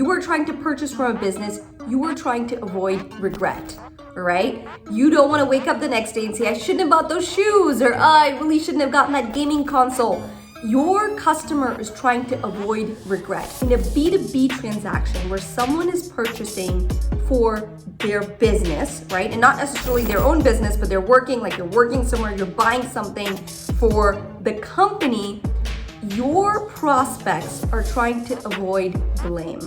you are trying to purchase from a business, you are trying to avoid regret, right? You don't want to wake up the next day and say, I shouldn't have bought those shoes, or I really shouldn't have gotten that gaming console. Your customer is trying to avoid regret. In a B2B transaction where someone is purchasing for their business, right? And not necessarily their own business, but they're working, like you're working somewhere, you're buying something for the company, your prospects are trying to avoid blame.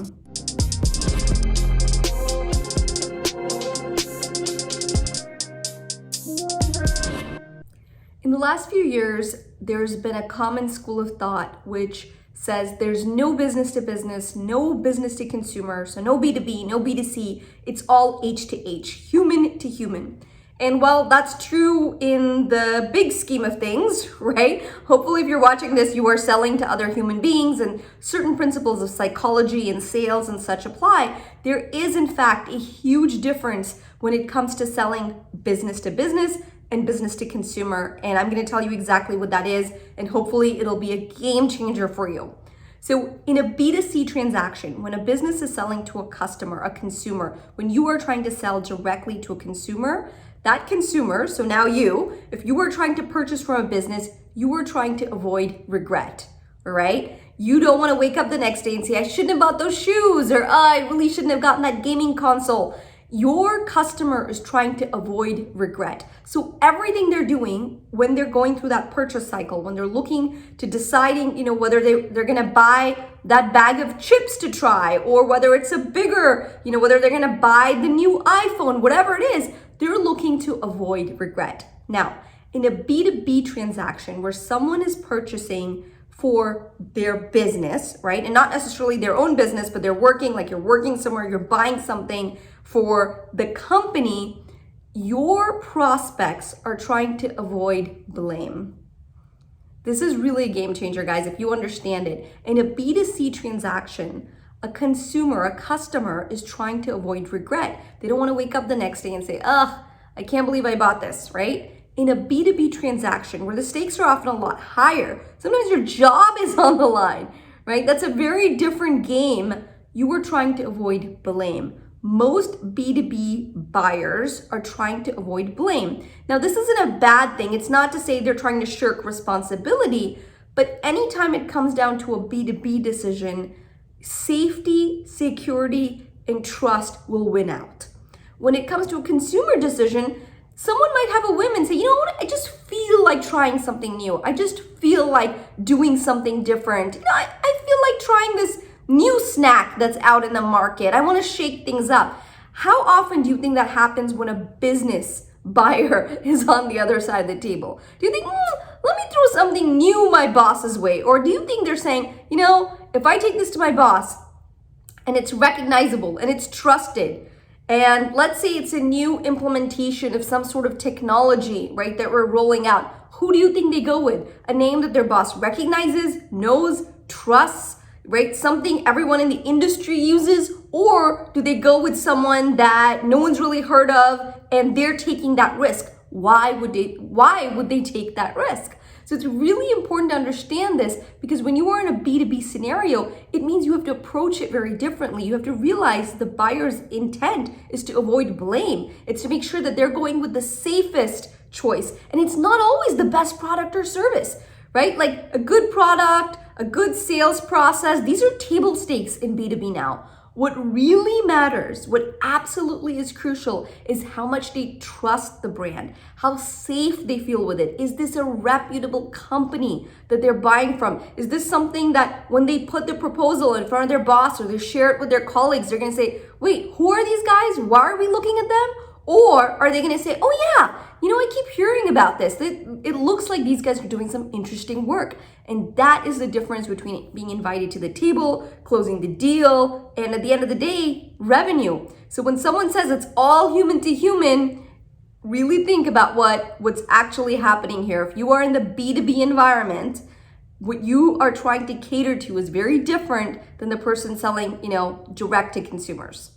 In the last few years, there's been a common school of thought which says there's no business to business, no business to consumer, so no B2B, no B2C, it's all H to H, human to human. And while that's true in the big scheme of things, right? Hopefully if you're watching this, you are selling to other human beings and certain principles of psychology and sales and such apply. There is in fact a huge difference when it comes to selling business to business and business to consumer. And I'm going to tell you exactly what that is. And hopefully it'll be a game changer for you. So in a B2C transaction, when a business is selling to a customer, a consumer, when you are trying to sell directly to a consumer, that consumer, so now you, if you were trying to purchase from a business, you were trying to avoid regret, all right? You don't want to wake up the next day and say, I shouldn't have bought those shoes, or I really shouldn't have gotten that gaming console. Your customer is trying to avoid regret. So everything they're doing when they're going through that purchase cycle, when they're looking to deciding, whether they're going to buy that bag of chips to try, or whether it's a bigger, whether they're going to buy the new iPhone, whatever it is, they're looking to avoid regret. Now, in a B2B transaction where someone is purchasing for their business, right? And not necessarily their own business, but they're working, like you're working somewhere, you're buying something for the company, your prospects are trying to avoid blame. This is really a game changer, guys, if you understand it. In a B2C transaction, a consumer, a customer is trying to avoid regret. They don't want to wake up the next day and say, I can't believe I bought this, right? In a B2B transaction where the stakes are often a lot higher, sometimes your job is on the line, right? That's a very different game. You are trying to avoid blame. Most B2B buyers are trying to avoid blame. Now, this isn't a bad thing. It's not to say they're trying to shirk responsibility, but anytime it comes down to a B2B decision, safety, security, and trust will win out. When it comes to a consumer decision, someone might have a whim and say, you know what, I just feel like trying something new. I just feel like doing something different. I feel like trying this new snack that's out in the market. I want to shake things up. How often do you think that happens when a business buyer is on the other side of the table? Do you think, let me throw something new my boss's way? Or do you think they're saying, if I take this to my boss and it's recognizable and it's trusted, and let's say it's a new implementation of some sort of technology, right, that we're rolling out, who do you think they go with? A name that their boss recognizes, knows, trusts, right? Something everyone in the industry uses? Or do they go with someone that no one's really heard of and they're taking that risk? Why would they take that risk? So it's really important to understand this, because when you are in a B2B scenario, it means you have to approach it very differently. You have to realize the buyer's intent is to avoid blame. It's to make sure that they're going with the safest choice. And it's not always the best product or service, right? Like a good product, a good sales process, these are table stakes in B2B now. What really matters, what absolutely is crucial, is how much they trust the brand, how safe they feel with it. Is this a reputable company that they're buying from? Is this something that when they put the proposal in front of their boss or they share it with their colleagues, they're gonna say, wait, who are these guys? Why are we looking at them? Or are they gonna say, oh yeah, I keep hearing about this. It looks like these guys are doing some interesting work. And that is the difference between being invited to the table, closing the deal, and at the end of the day, revenue. So when someone says it's all human to human, really think about what's actually happening here. If you are in the B2B environment, what you are trying to cater to is very different than the person selling, direct to consumers.